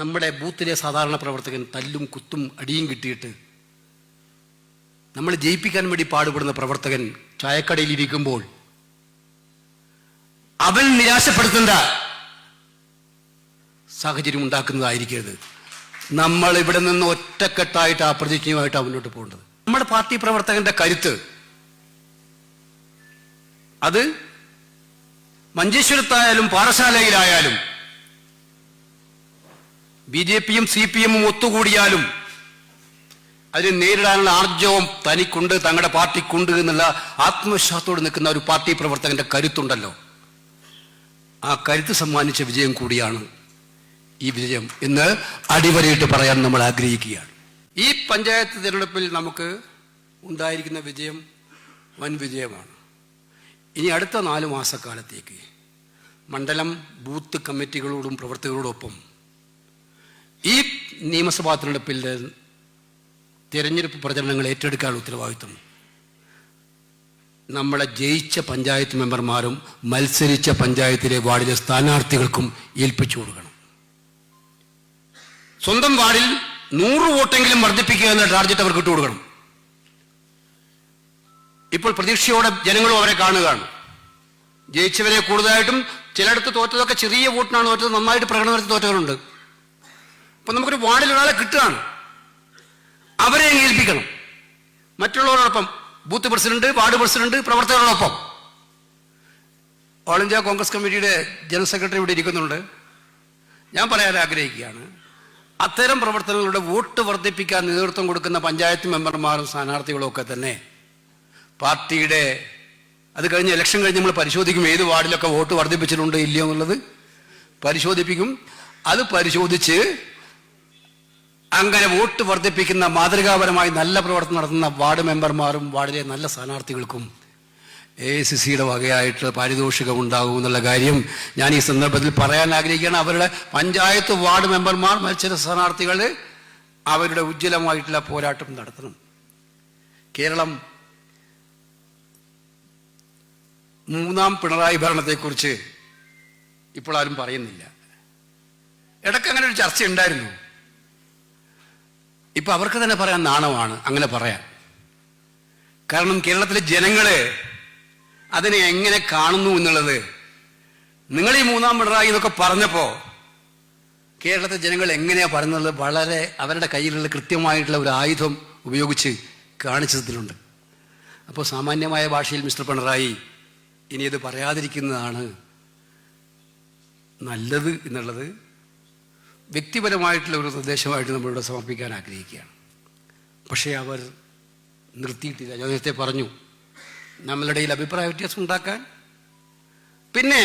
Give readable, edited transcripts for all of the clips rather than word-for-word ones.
നമ്മുടെ ബൂത്തിലെ സാധാരണ പ്രവർത്തകൻ തല്ലും കുത്തും അടിയും കിട്ടിയിട്ട് നമ്മൾ ജയിപ്പിക്കാൻ വേണ്ടി പാടുപെടുന്ന പ്രവർത്തകൻ ചായക്കടയിൽ ഇരിക്കുമ്പോൾ അവൻ നിരാശപ്പെടുത്തേണ്ട സാഹചര്യം ഉണ്ടാക്കുന്നതായിരിക്കരുത്. നമ്മൾ ഇവിടെ നിന്ന് ഒറ്റക്കെട്ടായിട്ട് ആ പ്രതിജ്ഞയുമായിട്ട് മുന്നോട്ട് പോകേണ്ടത്. നമ്മുടെ പാർട്ടി പ്രവർത്തകന്റെ കരുത്ത് അത് മഞ്ചേശ്വരത്തായാലും പാറശാലയിലായാലും BJPയും CPMഉം ഒത്തുകൂടിയാലും അതിനെ നേരിടാനുള്ള ആർജവം തനിക്കുണ്ട്, തങ്ങളുടെ പാർട്ടിക്കുണ്ട് എന്നുള്ള ആത്മവിശ്വാസത്തോട് നിൽക്കുന്ന ഒരു പാർട്ടി പ്രവർത്തകന്റെ കരുത്തുണ്ടല്ലോ, ആ കരുത്ത് സമ്മാനിച്ച വിജയം കൂടിയാണ് ഈ വിജയം എന്ന് അടിവരയിട്ട് പറയാൻ നമ്മൾ ആഗ്രഹിക്കുകയാണ്. ഈ പഞ്ചായത്ത് തിരഞ്ഞെടുപ്പിൽ നമുക്ക് ഉണ്ടായിരിക്കുന്ന വിജയം വൻ വിജയമാണ്. ഇനി അടുത്ത 4 മാസക്കാലത്തേക്ക് മണ്ഡലം ബൂത്ത് കമ്മിറ്റികളോടും പ്രവർത്തകരോടൊപ്പം ഈ നിയമസഭാ തിരഞ്ഞെടുപ്പിൽ തിരഞ്ഞെടുപ്പ് പ്രചരണങ്ങൾ ഏറ്റെടുക്കാനുള്ള ഉത്തരവാദിത്വം നമ്മളെ ജയിച്ച പഞ്ചായത്ത് മെമ്പർമാരും മത്സരിച്ച പഞ്ചായത്തിലെ വാർഡിലെ സ്ഥാനാർത്ഥികൾക്കും ഏൽപ്പിച്ചു കൊടുക്കണം. സ്വന്തം വാർഡിൽ 100 വോട്ടെങ്കിലും വർദ്ധിപ്പിക്കുക എന്ന ടാർഗറ്റ് അവർക്ക് ഇട്ടുകൊടുക്കണം. ഇപ്പോൾ പ്രതീക്ഷയോടെ ജനങ്ങളും അവരെ കാണുകയാണ്. ജയിച്ചവരെ കൂടുതലായിട്ടും ചിലയിടത്ത് തോറ്റതൊക്കെ ചെറിയ വോട്ടിനാണ് തോറ്റത്, നന്നായിട്ട് പ്രകടനം നടത്തി തോറ്റവരുണ്ട്. അപ്പൊ നമുക്കൊരു വാർഡിൽ ഒരാളെ കിട്ടുകയാണ്, അവരെ ഏൽപ്പിക്കണം. മറ്റുള്ളവരോടൊപ്പം ബൂത്ത് പ്രസിഡന്റ്, വാർഡ് പ്രസിഡന്റ്, പ്രവർത്തകരോടൊപ്പം. ഓൾ ഇന്ത്യ കോൺഗ്രസ് കമ്മിറ്റിയുടെ ജനറൽ സെക്രട്ടറി ഇവിടെ ഇരിക്കുന്നുണ്ട്. ഞാൻ പറയാൻ ആഗ്രഹിക്കുകയാണ്, അത്തരം പ്രവർത്തനങ്ങളുടെ വോട്ട് വർദ്ധിപ്പിക്കാൻ നേതൃത്വം കൊടുക്കുന്ന പഞ്ചായത്ത് മെമ്പർമാരും സ്ഥാനാർത്ഥികളും ഒക്കെ തന്നെ പാർട്ടിയുടെ അത് കഴിഞ്ഞ് ഇലക്ഷൻ കഴിഞ്ഞ് നമ്മൾ പരിശോധിക്കും, ഏത് വാർഡിലൊക്കെ വോട്ട് വർദ്ധിപ്പിച്ചിട്ടുണ്ട് ഇല്ലയോ എന്നുള്ളത് പരിശോധിപ്പിക്കും. അത് പരിശോധിച്ച് അങ്ങനെ വോട്ട് വർദ്ധിപ്പിക്കുന്ന മാതൃകാപരമായി നല്ല പ്രവർത്തനം നടത്തുന്ന വാർഡ് മെമ്പർമാരും വാർഡിലെ നല്ല സ്ഥാനാർത്ഥികൾക്കും AICCയുടെ വകയായിട്ട് പാരിതോഷികം ഉണ്ടാകും എന്നുള്ള കാര്യം ഞാൻ ഈ സന്ദർഭത്തിൽ പറയാൻ ആഗ്രഹിക്കുകയാണ്. അവരുടെ പഞ്ചായത്ത് വാർഡ് മെമ്പർമാർ മത്സര സ്ഥാനാർത്ഥികൾ അവരുടെ ഉജ്ജ്വലമായിട്ടുള്ള പോരാട്ടം നടത്തണം. കേരളം 3ാം പിണറായി ഭരണത്തെക്കുറിച്ച് ഇപ്പോൾ ആരും പറയുന്നില്ല. ഇടയ്ക്ക് അങ്ങനെ ഒരു ചർച്ച ഉണ്ടായിരുന്നു. ഇപ്പൊ അവർക്ക് തന്നെ പറയാൻ നാണമാണ് അങ്ങനെ പറയാൻ. കാരണം കേരളത്തിലെ ജനങ്ങള് അതിനെ എങ്ങനെ കാണുന്നു എന്നുള്ളത്, നിങ്ങൾ ഈ 3ാം പിണറായി എന്നൊക്കെ പറഞ്ഞപ്പോ കേരളത്തിലെ ജനങ്ങൾ എങ്ങനെയാ പറയുന്നത് വളരെ അവരുടെ കയ്യിലുള്ള കൃത്യമായിട്ടുള്ള ഒരു ആയുധം ഉപയോഗിച്ച് കാണിച്ചതിലുണ്ട്. അപ്പോൾ സാമാന്യമായ ഭാഷയിൽ മിസ്റ്റർ പിണറായി ഇനി ഇത് പറയാതിരിക്കുന്നതാണ് നല്ലത് എന്നുള്ളത് വ്യക്തിപരമായിട്ടുള്ള ഒരു നിർദ്ദേശമായിട്ട് നമ്മളിവിടെ സമർപ്പിക്കാൻ ആഗ്രഹിക്കുകയാണ്. പക്ഷേ അവർ നിർത്തിയിട്ടില്ല. ഞാൻ നേരത്തെ പറഞ്ഞു, നമ്മളുടെ ഇടയിൽ അഭിപ്രായ വ്യത്യാസം ഉണ്ടാക്കാൻ, പിന്നെ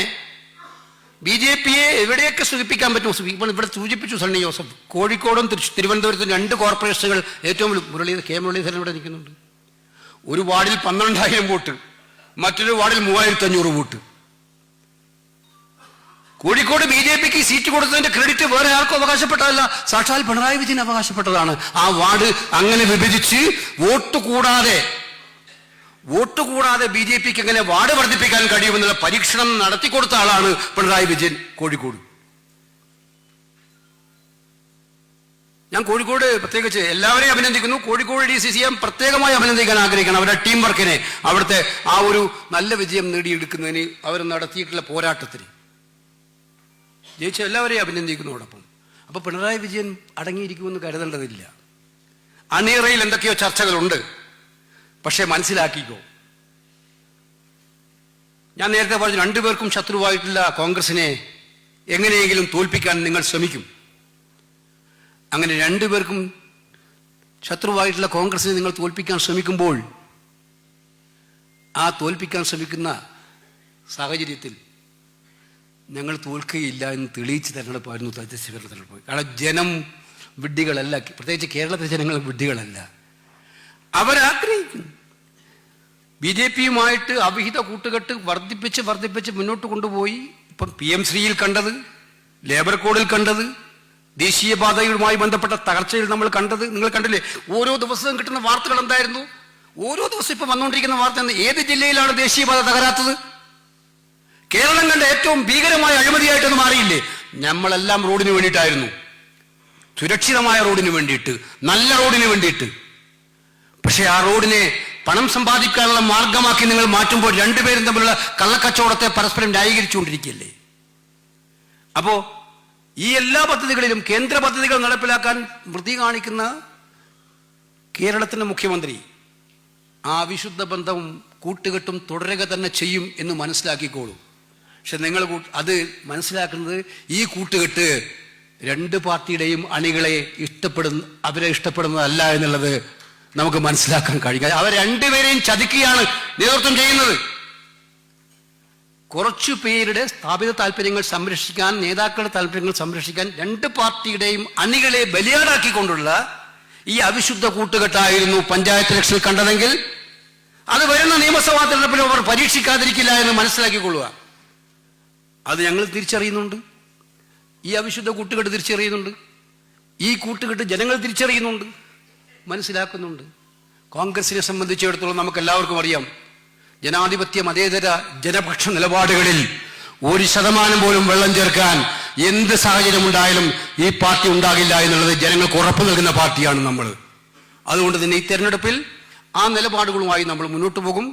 BJPയെ എവിടെയൊക്കെ സൂചിപ്പിക്കാൻ പറ്റും. ഇപ്പോൾ ഇവിടെ സൂചിപ്പിച്ചു സണ്ണി ജോസഫ്. കോഴിക്കോടും തിരുവനന്തപുരത്തും 2 കോർപ്പറേഷനുകൾ ഏറ്റവും K മുരളീധരൻ ഇവിടെ നിൽക്കുന്നുണ്ട്. ഒരു വാർഡിൽ 12,000 വോട്ട്, മറ്റൊരു വാർഡിൽ 3,500 വോട്ട്. കോഴിക്കോട് BJPക്ക് സീറ്റ് കൊടുത്തതിന്റെ ക്രെഡിറ്റ് വേറെ ആർക്കും അവകാശപ്പെട്ടതല്ല, സാക്ഷാൽ പിണറായി വിജയൻ അവകാശപ്പെട്ടതാണ്. ആ വാർഡ് അങ്ങനെ വിഭജിച്ച് വോട്ട് കൂടാതെ BJPക്ക് എങ്ങനെ വാർഡ് വർദ്ധിപ്പിക്കാൻ കഴിയുമെന്നുള്ള പരീക്ഷണം നടത്തിക്കൊടുത്ത ആളാണ് പിണറായി വിജയൻ കോഴിക്കോട്. ഞാൻ കോഴിക്കോട് പ്രത്യേകിച്ച് എല്ലാവരെയും അഭിനന്ദിക്കുന്നു. കോഴിക്കോട് DCCM പ്രത്യേകമായി അഭിനന്ദിക്കാൻ ആഗ്രഹിക്കണം. അവരുടെ ടീം വർക്കിനെ, അവിടുത്തെ ആ ഒരു നല്ല വിജയം നേടിയെടുക്കുന്നതിന് അവർ നടത്തിയിട്ടുള്ള പോരാട്ടത്തിന് ജയിച്ച എല്ലാവരെയും അഭിനന്ദിക്കുന്നതോടൊപ്പം അപ്പൊ പിണറായി വിജയൻ അടങ്ങിയിരിക്കുമെന്ന് കരുതേണ്ടതില്ല. അണിയറയിൽ എന്തൊക്കെയോ ചർച്ചകളുണ്ട്. പക്ഷെ മനസ്സിലാക്കിക്കോ, ഞാൻ നേരത്തെ പറഞ്ഞു, 2 പേർക്കും ശത്രുവായിട്ടുള്ള കോൺഗ്രസിനെ എങ്ങനെയെങ്കിലും തോൽപ്പിക്കാൻ നിങ്ങൾ ശ്രമിക്കും. അങ്ങനെ 2 പേർക്കും ശത്രുവായിട്ടുള്ള കോൺഗ്രസിനെ നിങ്ങൾ തോൽപ്പിക്കാൻ ശ്രമിക്കുമ്പോൾ ആ തോൽപ്പിക്കാൻ ശ്രമിക്കുന്ന സാഹചര്യത്തിൽ ഞങ്ങൾ തോൽക്കുകയില്ല എന്ന് തെളിയിച്ച് തെരഞ്ഞെടുപ്പായിരുന്നു തദ്ദേശ തെരഞ്ഞെടുപ്പ്. കാരണം ജനം വിഡ്ഢികളല്ല, പ്രത്യേകിച്ച് കേരളത്തിലെ ജനങ്ങൾ വിഡ്ഢികളല്ല. അവരാഗ്രഹിക്കുന്നു BJPയുമായിട്ട് അവിഹിത കൂട്ടുകെട്ട് വർദ്ധിപ്പിച്ച് മുന്നോട്ട് കൊണ്ടുപോയി. ഇപ്പം PM ശ്രീയിൽ കണ്ടത്, ലേബർ കോഡിൽ കണ്ടത്, ദേശീയപാതയുമായി ബന്ധപ്പെട്ട തകർച്ചയിൽ നമ്മൾ കണ്ടത് നിങ്ങൾ കണ്ടില്ലേ? ഓരോ ദിവസവും കിട്ടുന്ന വാർത്തകൾ എന്തായിരുന്നു? ഓരോ ദിവസം ഇപ്പൊ വന്നുകൊണ്ടിരിക്കുന്ന വാർത്ത, ഏത് ജില്ലയിലാണ് ദേശീയപാത തകരാത്തത്? കേരളം കണ്ട ഏറ്റവും ഭീകരമായ അഴിമതിയായിട്ടൊന്നും മാറിയില്ലേ? നമ്മളെല്ലാം റോഡിന് വേണ്ടിയിട്ടായിരുന്നു. സുരക്ഷിതമായ റോഡിന് വേണ്ടിയിട്ട്, നല്ല റോഡിന് വേണ്ടിയിട്ട്. പക്ഷെ ആ റോഡിനെ പണം സമ്പാദിക്കാനുള്ള മാർഗമാക്കി നിങ്ങൾ മാറ്റുമ്പോൾ രണ്ടുപേരും തമ്മിലുള്ള കള്ളക്കച്ചവടത്തെ പരസ്പരം ന്യായീകരിച്ചുകൊണ്ടിരിക്കുകയല്ലേ? അപ്പോ ഈ എല്ലാ പദ്ധതികളിലും കേന്ദ്ര പദ്ധതികൾ നടപ്പിലാക്കാൻ വൃത്തി കാണിക്കുന്ന കേരളത്തിന്റെ മുഖ്യമന്ത്രി ആ വിശുദ്ധ ബന്ധവും കൂട്ടുകെട്ടും തുടരുക തന്നെ ചെയ്യും എന്ന് മനസ്സിലാക്കിക്കോളൂ. പക്ഷെ നിങ്ങൾ അത് മനസ്സിലാക്കുന്നത് ഈ കൂട്ടുകെട്ട് രണ്ട് പാർട്ടിയുടെയും അണികളെ അവരെ ഇഷ്ടപ്പെടുന്നതല്ല എന്നുള്ളത് നമുക്ക് മനസ്സിലാക്കാൻ കഴിയുക. അവർ രണ്ടുപേരെയും ചതിക്കുകയാണ് നേതൃത്വം ചെയ്യുന്നത്. കുറച്ചു പേരുടെ സ്ഥാപിത താല്പര്യങ്ങൾ സംരക്ഷിക്കാൻ, നേതാക്കളുടെ താല്പര്യങ്ങൾ സംരക്ഷിക്കാൻ രണ്ട് പാർട്ടിയുടെയും അണികളെ ബലിയാടാക്കിക്കൊണ്ടുള്ള ഈ അവിശുദ്ധ കൂട്ടുകെട്ടായിരുന്നു പഞ്ചായത്ത് ഇലക്ഷനിൽ കണ്ടതെങ്കിൽ അത് വരുന്ന നിയമസഭാ തെരഞ്ഞെടുപ്പിലും അവർ പരീക്ഷിക്കാതിരിക്കില്ല എന്ന് മനസ്സിലാക്കിക്കൊള്ളുക. അത് ഞങ്ങൾ തിരിച്ചറിയുന്നുണ്ട്. ഈ അവിശുദ്ധ കൂട്ടുകെട്ട് തിരിച്ചറിയുന്നുണ്ട്. ഈ കൂട്ടുകെട്ട് ജനങ്ങൾ തിരിച്ചറിയുന്നുണ്ട്, മനസ്സിലാക്കുന്നുണ്ട്. കോൺഗ്രസിനെ സംബന്ധിച്ചിടത്തോളം നമുക്ക് എല്ലാവർക്കും അറിയാം, ജനാധിപത്യ മതേതര ജനപക്ഷ നിലപാടുകളിൽ 1% പോലും വെള്ളം ചേർക്കാൻ എന്ത് സാഹചര്യം ഉണ്ടായാലും ഈ പാർട്ടി ഉണ്ടാകില്ല എന്നുള്ളത് ജനങ്ങൾക്ക് ഉറപ്പു നൽകുന്ന പാർട്ടിയാണ് നമ്മൾ. അതുകൊണ്ട് തന്നെ ഈ തെരഞ്ഞെടുപ്പിൽ ആ നിലപാടുകളുമായി നമ്മൾ മുന്നോട്ട് പോകും.